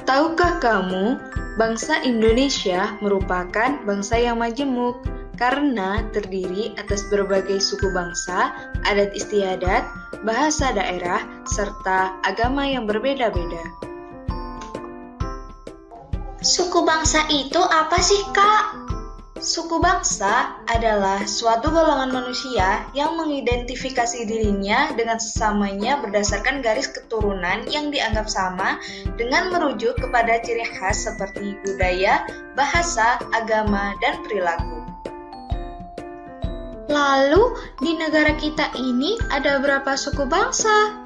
Tahukah kamu, bangsa Indonesia merupakan bangsa yang majemuk karena terdiri atas berbagai suku bangsa, adat istiadat, bahasa daerah, serta agama yang berbeda-beda. Suku bangsa itu apa sih, Kak? Suku bangsa adalah suatu golongan manusia yang mengidentifikasi dirinya dengan sesamanya berdasarkan garis keturunan yang dianggap sama dengan merujuk kepada ciri khas seperti budaya, bahasa, agama, dan perilaku. Lalu, di negara kita ini ada berapa suku bangsa?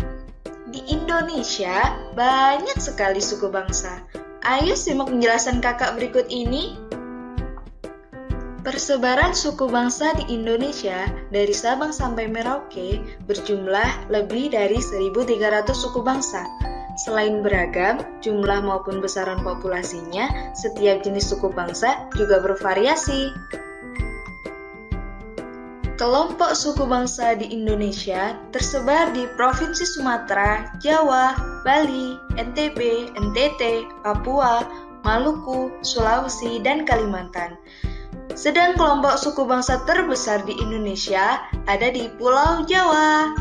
Di Indonesia, banyak sekali suku bangsa. Ayo simak penjelasan kakak berikut ini. Persebaran suku bangsa di Indonesia dari Sabang sampai Merauke berjumlah lebih dari 1.300 suku bangsa. Selain beragam, jumlah maupun besaran populasinya, setiap jenis suku bangsa juga bervariasi. Kelompok suku bangsa di Indonesia tersebar di Provinsi Sumatera, Jawa, Bali, NTB, NTT, Papua, Maluku, Sulawesi, dan Kalimantan. Sedang kelompok suku bangsa terbesar di Indonesia ada di Pulau Jawa.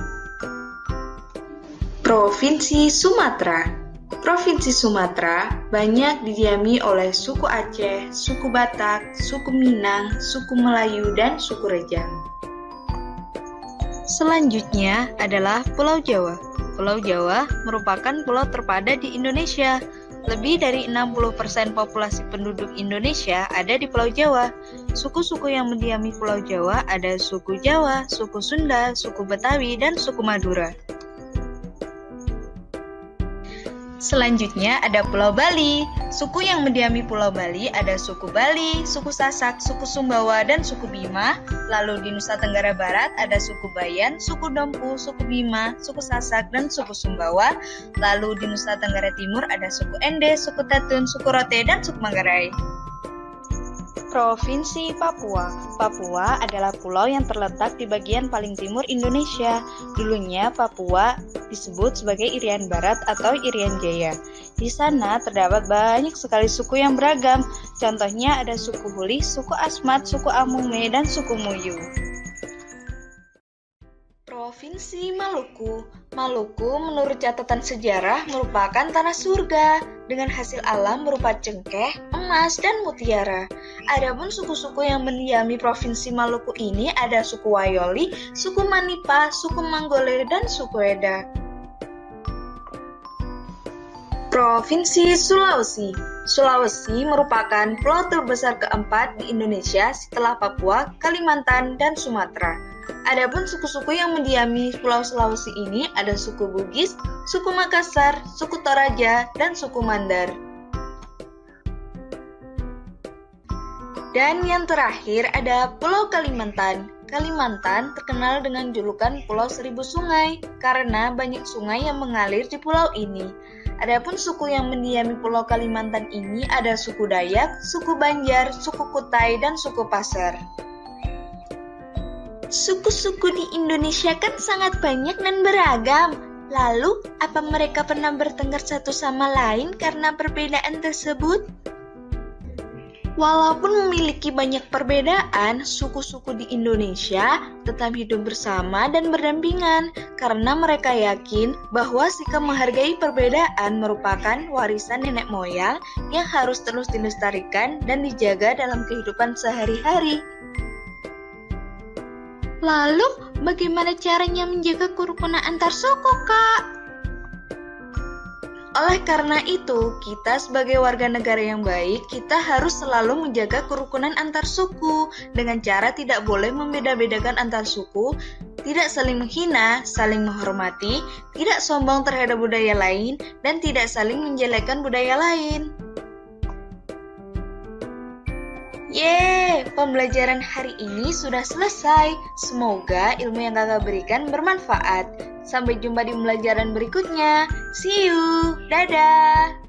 Provinsi Sumatera. Provinsi Sumatera banyak didiami oleh suku Aceh, suku Batak, suku Minang, suku Melayu, dan suku Rejang. Selanjutnya adalah Pulau Jawa. Pulau Jawa merupakan pulau terpadat di Indonesia. Lebih dari 60% populasi penduduk Indonesia ada di Pulau Jawa. Suku-suku yang mendiami Pulau Jawa ada suku Jawa, suku Sunda, suku Betawi, dan suku Madura. Selanjutnya ada Pulau Bali. Suku yang mendiami Pulau Bali ada suku Bali, suku Sasak, suku Sumbawa, dan suku Bima. Lalu di Nusa Tenggara Barat ada suku Bayan, suku Dompu, suku Bima, suku Sasak, dan suku Sumbawa. Lalu di Nusa Tenggara Timur ada suku Ende, suku Tatun, suku Rote, dan suku Manggarai. Provinsi Papua. Papua adalah pulau yang terletak di bagian paling timur Indonesia. Dulunya Papua disebut sebagai Irian Barat atau Irian Jaya. Di sana terdapat banyak sekali suku yang beragam. Contohnya ada suku Huli, suku Asmat, suku Amume, dan suku Muyu. Provinsi Maluku. Maluku menurut catatan sejarah merupakan tanah surga dengan hasil alam berupa cengkeh, emas, dan mutiara. Adapun suku-suku yang mendiami Provinsi Maluku ini ada suku Wayoli, suku Manipa, suku Manggole, dan suku Eda. Provinsi Sulawesi. Sulawesi merupakan pulau terbesar keempat di Indonesia setelah Papua, Kalimantan, dan Sumatera. Adapun suku-suku yang mendiami Pulau Sulawesi ini ada suku Bugis, suku Makassar, suku Toraja, dan suku Mandar. Dan yang terakhir ada Pulau Kalimantan. Kalimantan terkenal dengan julukan Pulau Seribu Sungai karena banyak sungai yang mengalir di pulau ini. Adapun suku yang mendiami Pulau Kalimantan ini ada suku Dayak, suku Banjar, suku Kutai, dan suku Pasar. Suku-suku di Indonesia kan sangat banyak dan beragam. Lalu, apa mereka pernah bertengkar satu sama lain karena perbedaan tersebut? Walaupun memiliki banyak perbedaan, suku-suku di Indonesia tetap hidup bersama dan berdampingan karena mereka yakin bahwa sikap menghargai perbedaan merupakan warisan nenek moyang yang harus terus dilestarikan dan dijaga dalam kehidupan sehari-hari. Lalu, bagaimana caranya menjaga kerukunan antar suku, Kak? Oleh karena itu, kita sebagai warga negara yang baik, kita harus selalu menjaga kerukunan antar suku dengan cara tidak boleh membeda-bedakan antar suku, tidak saling menghina, saling menghormati, tidak sombong terhadap budaya lain, dan tidak saling menjelekkan budaya lain. Yeay, pembelajaran hari ini sudah selesai. Semoga ilmu yang kakak berikan bermanfaat. Sampai jumpa di pembelajaran berikutnya. See you, dadah!